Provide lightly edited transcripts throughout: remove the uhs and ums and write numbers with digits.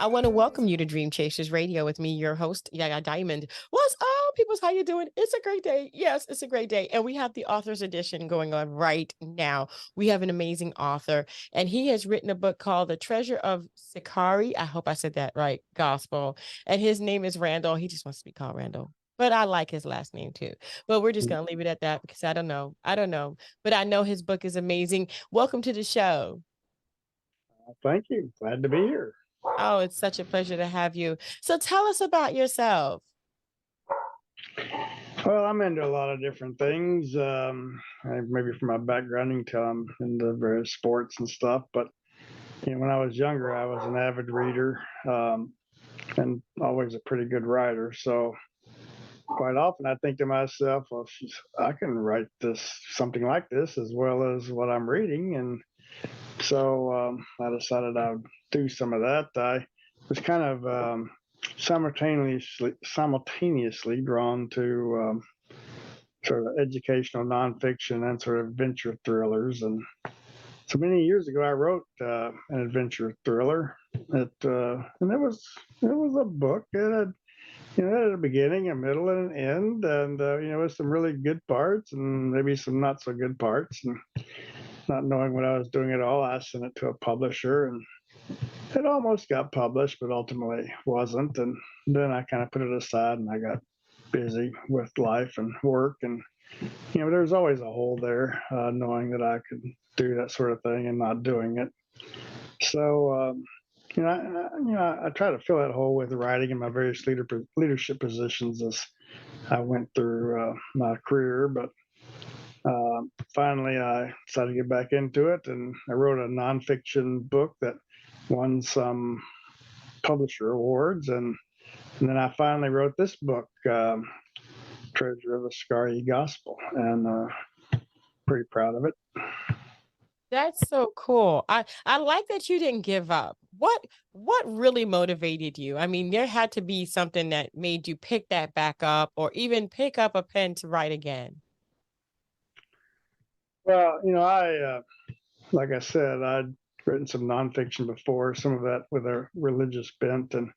I want to welcome you to Dream Chasers Radio with me, your host, Yaya Diamond. What's up, peoples? How you doing? It's a great day. Yes, it's a great day. And we have the author's edition going on right now. We have an amazing author, and he has written a book called The Treasure of Sakari. I hope I said that right, Gospel. And his name is Randall. He just wants to be called Randall. But I like his last name too. But we're just going to leave it at that because I don't know. I don't know. But I know his book is amazing. Welcome to the show. Thank you. Glad to be here. Oh, it's such a pleasure to have you. So tell us about yourself. Well, I'm into a lot of different things. Maybe from my background, you can tell I'm into various sports and stuff. But when I was younger, I was an avid reader and always a pretty good writer. So quite often, I think to myself, well, I can write something like this as well as what I'm reading. And so I decided I would do some of that. I was kind of simultaneously drawn to sort of educational nonfiction and sort of adventure thrillers. And so many years ago, I wrote an adventure thriller. And it was a book. It had a beginning, a middle, and an end, and with some really good parts and maybe some not so good parts. And not knowing what I was doing at all, I sent it to a publisher, and it almost got published, but ultimately wasn't. And then I kind of put it aside, and I got busy with life and work, and there was always a hole there, knowing that I could do that sort of thing and not doing it. So, I try to fill that hole with writing in my various leadership positions as I went through my career, but finally, I decided to get back into it, and I wrote a nonfiction book that won some publisher awards, and then I finally wrote this book, Treasure of the Sakari Gospel, and pretty proud of it. That's so cool. I like that you didn't give up. What really motivated you? I mean, there had to be something that made you pick that back up or even pick up a pen to write again. Well, like I said, I'd written some nonfiction before, some of that with a religious bent, and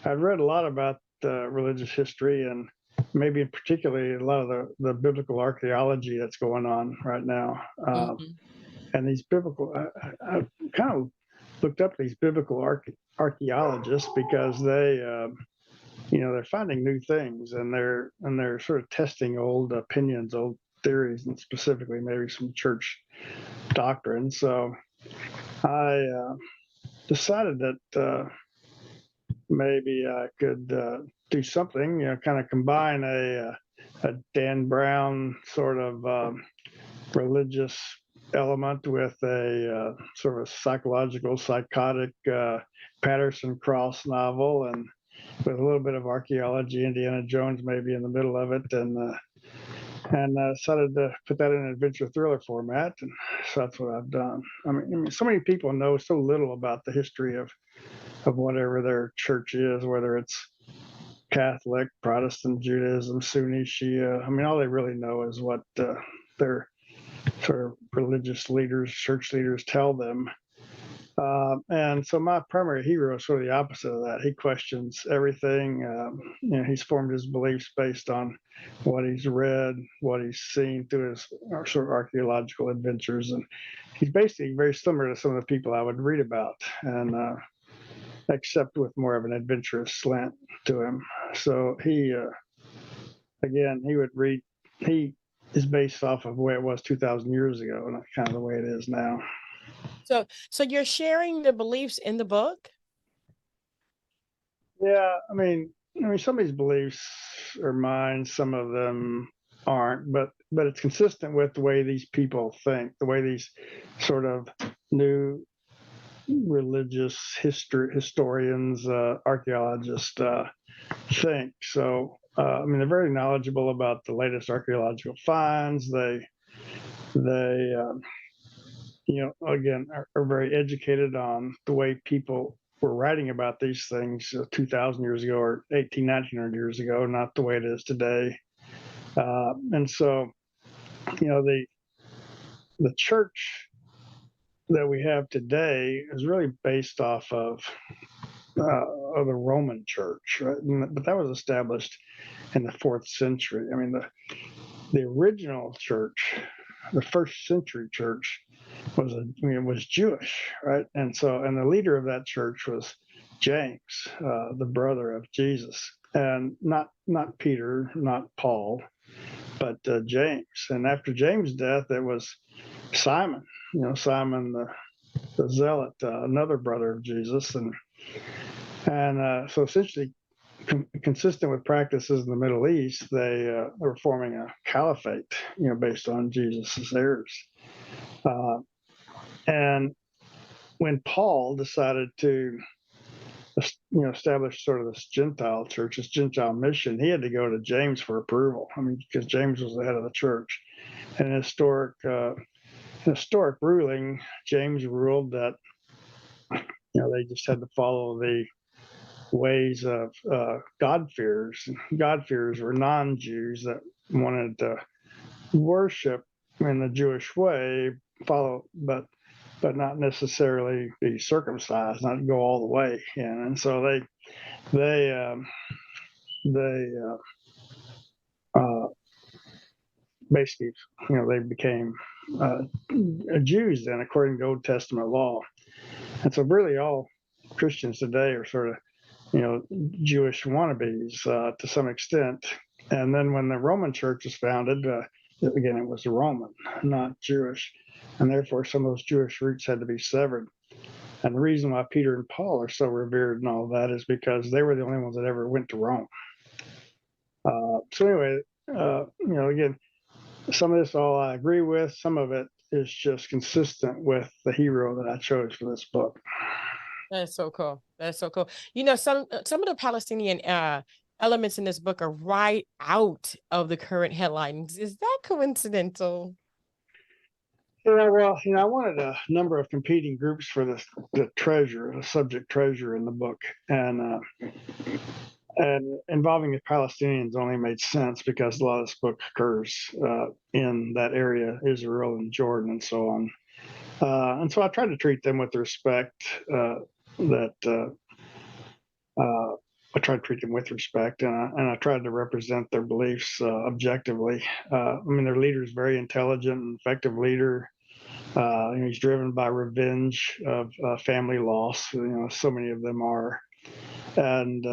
I'd read a lot about religious history and maybe particularly a lot of the biblical archaeology that's going on right now. Mhm. And these I kind of looked up these biblical archaeologists because they're finding new things, and they're sort of testing old opinions, old theories, and specifically maybe some church doctrine. So I decided that maybe I could do something, kind of combine a Dan Brown sort of religious element with a sort of psychological, psychotic Patterson Cross novel, and with a little bit of archaeology, Indiana Jones maybe in the middle of it, and decided to put that in an adventure thriller format, and so that's what I've done. I mean, so many people know so little about the history of whatever their church is, whether it's Catholic, Protestant, Judaism, Sunni, Shia. I mean, all they really know is what their sort of religious leaders, church leaders tell them. And so my primary hero is sort of the opposite of that. He questions everything. He's formed his beliefs based on what he's read, what he's seen through his sort of archaeological adventures, and he's basically very similar to some of the people I would read about, and except with more of an adventurous slant to him. So he would read. He is based off of the way it was 2,000 years ago, and that's kind of the way it is now. So you're sharing the beliefs in the book? Yeah, I mean, some of these beliefs are mine, some of them aren't, but it's consistent with the way these people think, the way these sort of new religious historians, archaeologists think. So, I mean, they're very knowledgeable about the latest archaeological finds. They again, are very educated on the way people were writing about these things 2,000 years ago or 1900 years ago, not the way it is today. And so, the church that we have today is really based off of of the Roman Church, right? But that was established in the 4th century. I mean, the original church, the 1st century church, was Jewish, right? And the leader of that church was James, the brother of Jesus, and not Peter, not Paul, but James. And after James' death, it was Simon, Simon the Zealot, another brother of Jesus, and so essentially, consistent with practices in the Middle East, they were forming a caliphate, based on Jesus's heirs. And when Paul decided to, establish sort of this Gentile church, this Gentile mission, he had to go to James for approval. I mean, because James was the head of the church. And historic ruling, James ruled that they just had to follow the ways of God-fearers. God-fearers were non-Jews that wanted to worship in the Jewish way, but not necessarily be circumcised, not go all the way in. And so they basically, they became Jews then, according to Old Testament law. And so really all Christians today are sort of, Jewish wannabes to some extent. And then when the Roman Church was founded, again, it was Roman, not Jewish. And therefore, some of those Jewish roots had to be severed. And the reason why Peter and Paul are so revered and all that is because they were the only ones that ever went to Rome. So anyway, again, some of this all I agree with. Some of it is just consistent with the hero that I chose for this book. That's so cool. That's so cool. Some of the Palestinian elements in this book are right out of the current headlines. Is that coincidental? Well, I wanted a number of competing groups for the subject treasure in the book, and involving the Palestinians only made sense because a lot of this book occurs in that area, Israel and Jordan and so on. And so I tried to treat them with the respect I tried to treat them with respect, and I tried to represent their beliefs objectively. I mean, their leader is very intelligent and effective leader. He's driven by revenge of family loss. So many of them are, and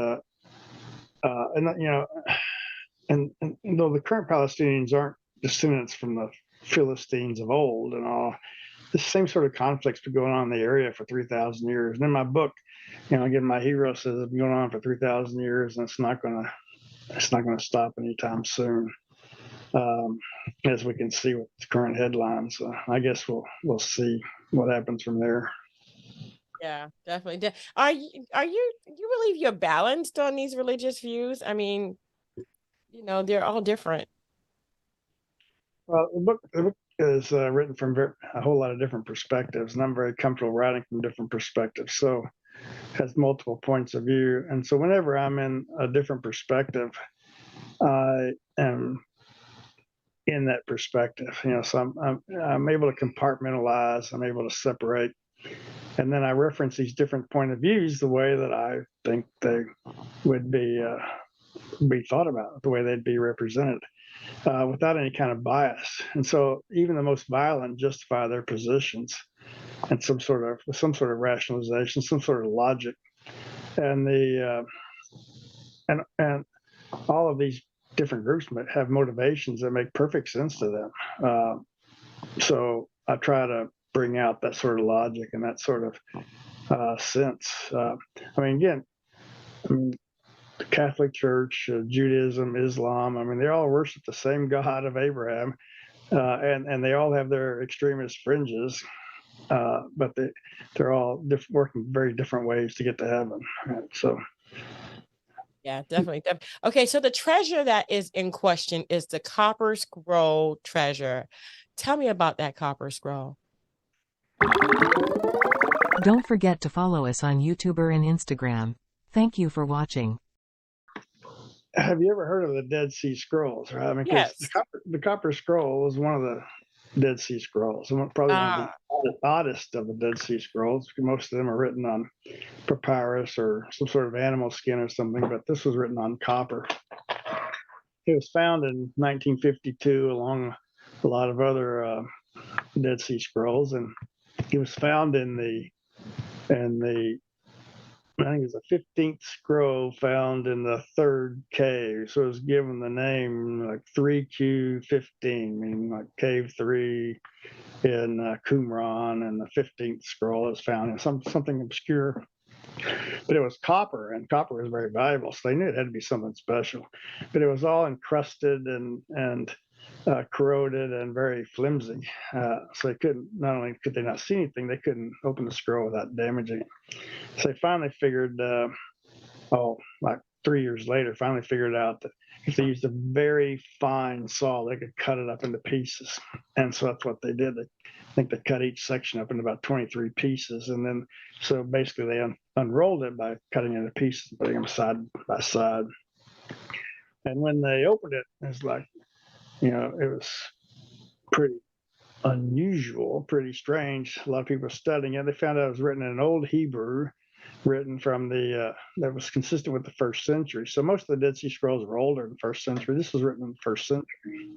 and and though the current Palestinians aren't descendants from the Philistines of old and all, the same sort of conflicts been going on in the area for 3,000 years. And in my book, again, my hero says it's been going on for 3,000 years, and it's not gonna stop anytime soon. As we can see with the current headlines, I guess we'll see what happens from there. Yeah, definitely. You believe you're balanced on these religious views? I mean, they're all different. Well, the book is written from a whole lot of different perspectives, and I'm very comfortable writing from different perspectives. So it has multiple points of view, and so whenever I'm in a different perspective, I am in that perspective. So I'm able to compartmentalize. I'm able to separate, and then I reference these different point of views the way that I think they would be thought about, the way they'd be represented. Without any kind of bias. And so even the most violent justify their positions and some sort of rationalization, some sort of logic. And and all of these different groups have motivations that make perfect sense to them. So I try to bring out that sort of logic and that sort of sense. I mean, again, the Catholic Church, Judaism, Islam. I mean, they all worship the same God of Abraham, and they all have their extremist fringes, but they're all working very different ways to get to heaven. So, Yeah, definitely. Okay, so the treasure that is in question is the Copper Scroll treasure. Tell me about that Copper Scroll. Don't forget to follow us on YouTube and Instagram. Thank you for watching. have you ever heard of the Dead Sea Scrolls? Right? I mean, because Yes. the Copper Scroll was one of the Dead Sea Scrolls, and probably one of the Ah, oddest of the Dead Sea Scrolls. Most of them are written on papyrus or some sort of animal skin or something, but this was written on copper. It was found in 1952 along a lot of other Dead Sea Scrolls, and it was found in the I think it was the 15th scroll found in the third cave. So it was given the name like 3Q15, meaning like cave 3 in Qumran, and the 15th scroll is found in something obscure. But it was copper, and copper was very valuable, so they knew it had to be something special. But it was all encrusted and corroded and very flimsy. So they couldn't, not only could they not see anything, they couldn't open the scroll without damaging it. So they finally figured, like 3 years later, finally figured out that if they used a very fine saw, they could cut it up into pieces. And so that's what they did. I think they cut each section up into about 23 pieces. And then, so basically they unrolled it by cutting it into pieces, putting them side by side. And when they opened it, it was like, it was pretty unusual, pretty strange. A lot of people were studying it. They found out it was written in Old Hebrew, written from that was consistent with the first century. So most of the Dead Sea Scrolls were older in the first century. This was written in the first century,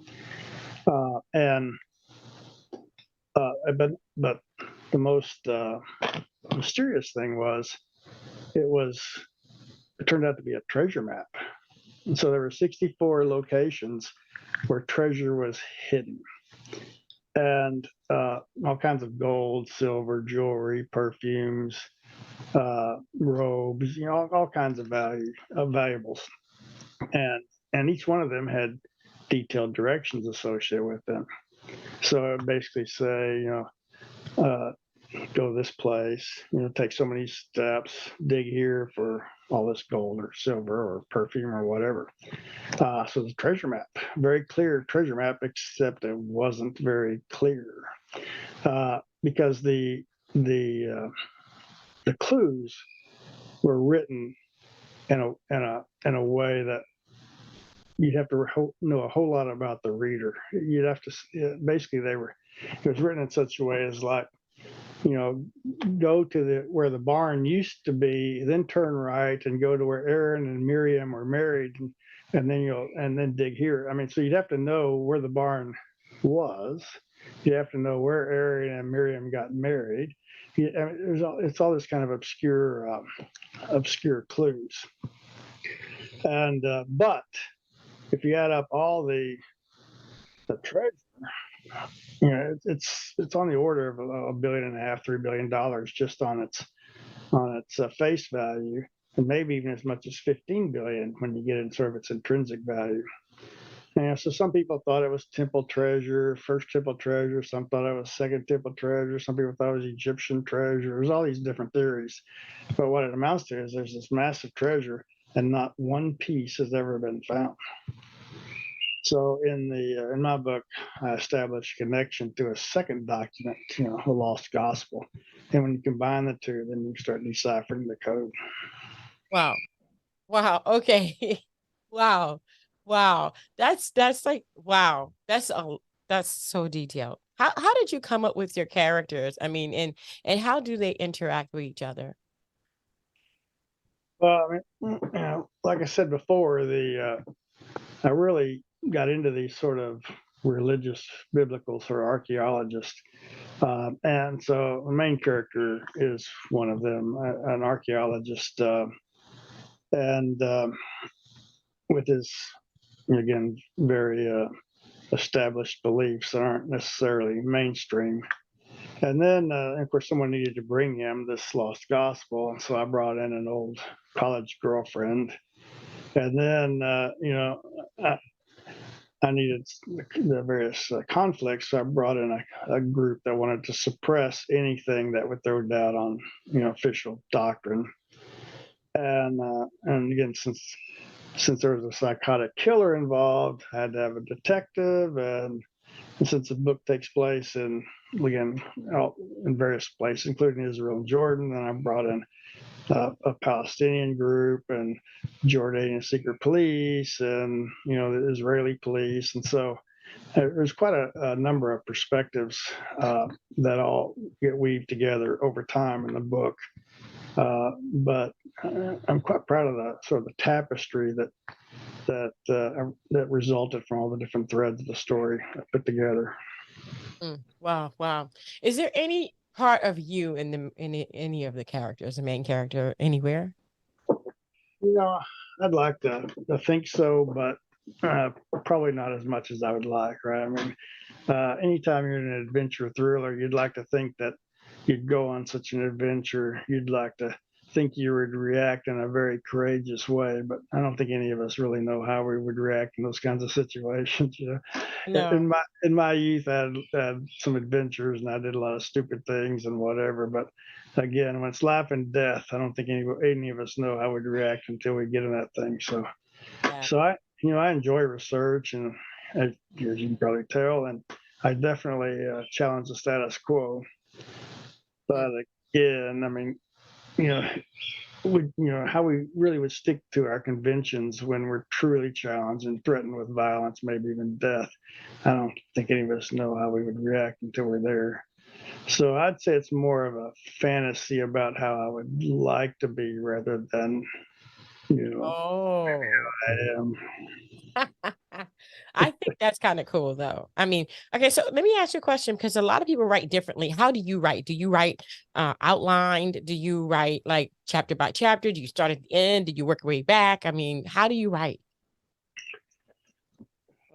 and but the most mysterious thing was it turned out to be a treasure map. And so there were 64 locations where treasure was hidden, and all kinds of gold, silver, jewelry, perfumes, robes, all kinds of valuables, and each one of them had detailed directions associated with them. So it basically say, go to this place, take so many steps, dig here for all this gold or silver or perfume or whatever. So the treasure map, very clear treasure map, except it wasn't very clear because the clues were written in a way that you'd have to know a whole lot about the reader. You'd have to basically it was written in such a way as like, go to where the barn used to be, then turn right and go to where Aaron and Miriam were married, and then dig here. I mean, so you'd have to know where the barn was. You have to know where Aaron and Miriam got married. It's all this kind of obscure clues. And but if you add up all the treasure, it's on the order of $1.5 billion, $3 billion just on its face value, and maybe even as much as 15 billion when you get in sort of its intrinsic value. And so some people thought it was temple treasure, first temple treasure. Some thought it was second temple treasure. Some people thought it was Egyptian treasure. There's all these different theories. But what it amounts to is there's this massive treasure and not one piece has ever been found. So in my book, I established a connection to a second document, the Lost Gospel. And when you combine the two, then you start deciphering the code. wow. Wow. Okay. Wow. Wow. That's like wow. That's so detailed. How did you come up with your characters? I mean, and how do they interact with each other? Well, I mean, like I said before, I really got into these sort of religious, biblical sort of archaeologists. And so the main character is one of them, an archaeologist, and with his, again, very established beliefs that aren't necessarily mainstream. And then, of course, someone needed to bring him this lost gospel. And so I brought in an old college girlfriend. And then, I needed the various conflicts. So I brought in a group that wanted to suppress anything that would throw doubt on, official doctrine. And again, since there was a psychotic killer involved, I had to have a detective. And since the book takes place in various places, including Israel and Jordan, then I brought in a Palestinian group and Jordanian secret police and the Israeli police, and so there's quite a number of perspectives that all get weaved together over time in the book. But I'm quite proud of the sort of the tapestry that resulted from all the different threads of the story I put together. Wow, wow. Is there any part of you in any of the characters, the main character, anywhere? You know, I'd like to think so, but probably not as much as I would like, right? I mean, anytime you're in an adventure thriller, you'd like to think that you'd go on such an adventure. You'd like to think you would react in a very courageous way, but I don't think any of us really know how we would react in those kinds of situations. No. In my youth, I had some adventures and I did a lot of stupid things and whatever. But again, when it's life and death, I don't think any of us know how we'd react until we get in that thing. So Yeah. so I enjoy research, and as you can probably tell, and I definitely challenge the status quo. Mm. But again, I mean, you know, how we really would stick to our conventions when we're truly challenged and threatened with violence, maybe even death. I don't think any of us know how we would react until we're there. So I'd say it's more of a fantasy about how I would like to be rather than, Oh. I am. I think that's kind of cool though. I mean, okay, so let me ask you a question because a lot of people write differently. How do you write? Do you write outlined? Do you write like chapter by chapter? Do you start at the end? Do you work your way back? I mean, how do you write?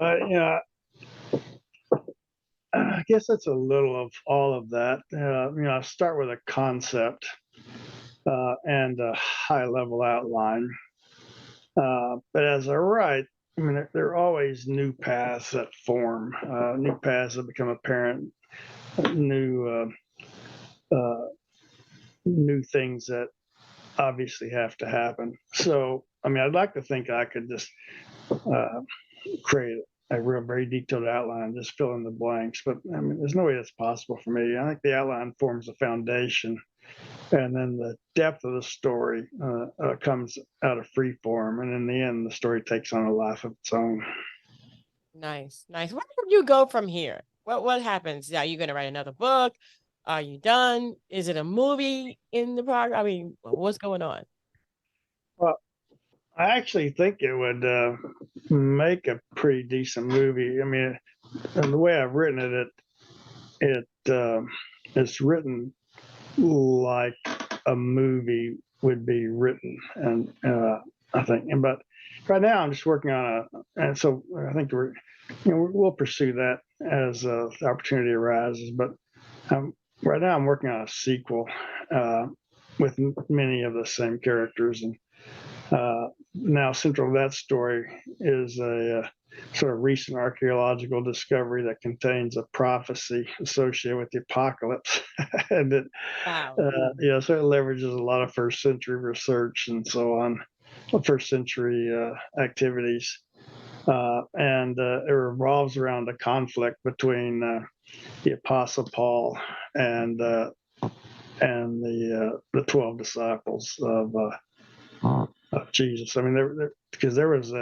You know, I guess that's a little of all of that. I start with a concept and a high level outline. But as I write, I mean, there are always new paths that form, new paths that become apparent, new new things that obviously have to happen. So, I mean, I'd like to think I could just uh, create a real very detailed outline, just fill in the blanks. But I mean, there's no way that's possible for me. I think the outline forms a foundation, and then the depth of the story comes out of free form, and in the end, the story takes on a life of its own. Nice, nice. Where do you go from here? What happens? Are you gonna write another book? Are you done? Is it a movie in the progress? I mean, what's going on? Well, I actually think it would make a pretty decent movie. I mean, and the way I've written it's written like a movie would be written, and I think. But right now, I'm just working on and so I think we'll pursue that as the opportunity arises. But right now, I'm working on a sequel with many of the same characters, and now central to that story is a sort of recent archaeological discovery that contains a prophecy associated with the apocalypse, and it Wow. so it leverages a lot of first century research and so on, first century activities, and it revolves around a conflict between the Apostle Paul and the 12 disciples of Jesus. I mean, because there was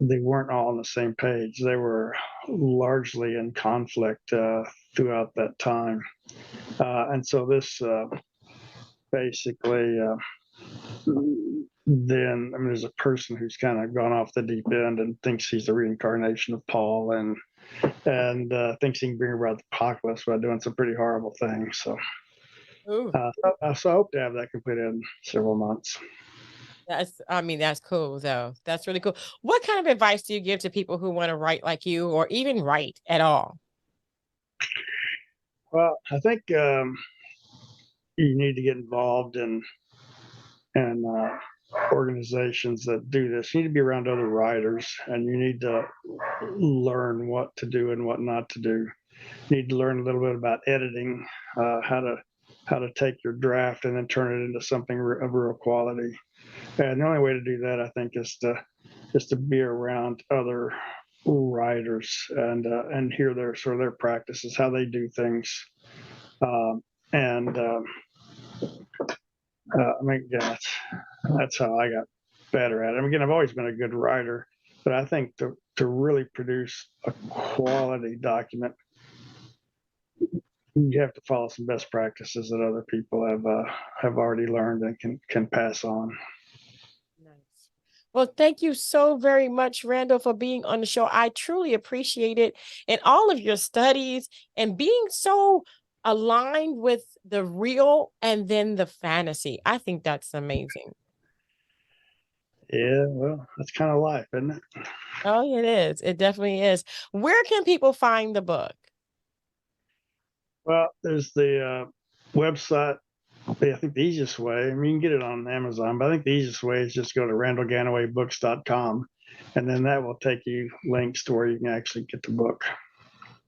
they weren't all on the same page. They were largely in conflict throughout that time, and so this basically then I mean, there's a person who's kind of gone off the deep end and thinks he's the reincarnation of Paul, and thinks he can bring about the apocalypse by doing some pretty horrible things. So, Ooh. so I hope to have that completed in several months. I mean, that's cool though. That's really cool. What kind of advice do you give to people who want to write like you or even write at all? Well, I think you need to get involved in organizations that do this. You need to be around other writers, and you need to learn what to do and what not to do. You need to learn a little bit about editing, how to take your draft and then turn it into something of real quality. And the only way to do that, I think, is to be around other writers and hear their sort of their practices, how they do things, and I mean, that's how I got better at it. I mean, again, I've always been a good writer, but I think to really produce a quality document, you have to follow some best practices that other people have already learned and can pass on. Nice. Well, thank you so very much, Randall, for being on the show. I truly appreciate it, and all of your studies and being so aligned with the real and then the fantasy. I think that's amazing. Yeah, well, that's kind of life, isn't it? Oh, it is. It definitely is. Where can people find the book? Well, there's the website. I think the easiest way, I mean, you can get it on Amazon, but I think the easiest way is just go to randallgannawaybooks.com, and then that will take you links to where you can actually get the book.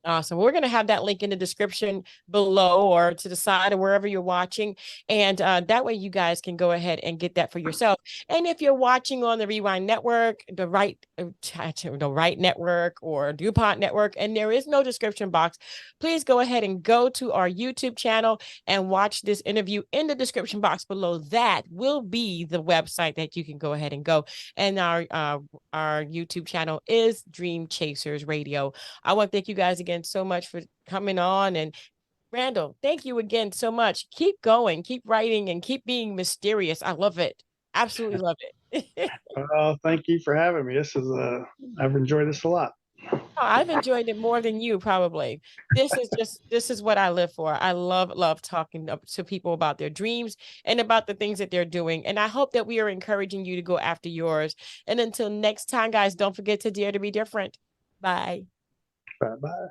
Awesome. We're going to have that link in the description below or to the side or wherever you're watching. And that way you guys can go ahead and get that for yourself. And if you're watching on the Rewind Network, the right network or DuPont Network, and there is no description box, please go ahead and go to our YouTube channel and watch this interview in the description box below. That will be the website that you can go ahead and go. And our YouTube channel is Dream Chasers Radio. I want to thank you guys again so much for coming on. And Randall, thank you again so much. Keep going, keep writing, and keep being mysterious. I love it. Absolutely love it. Thank you for having me. I've enjoyed this a lot. I've enjoyed it more than you probably. This is what I live for. I love talking to people about their dreams and about the things that they're doing. And I hope that we are encouraging you to go after yours. And until next time, guys, don't forget to dare to be different. Bye. Bye-bye.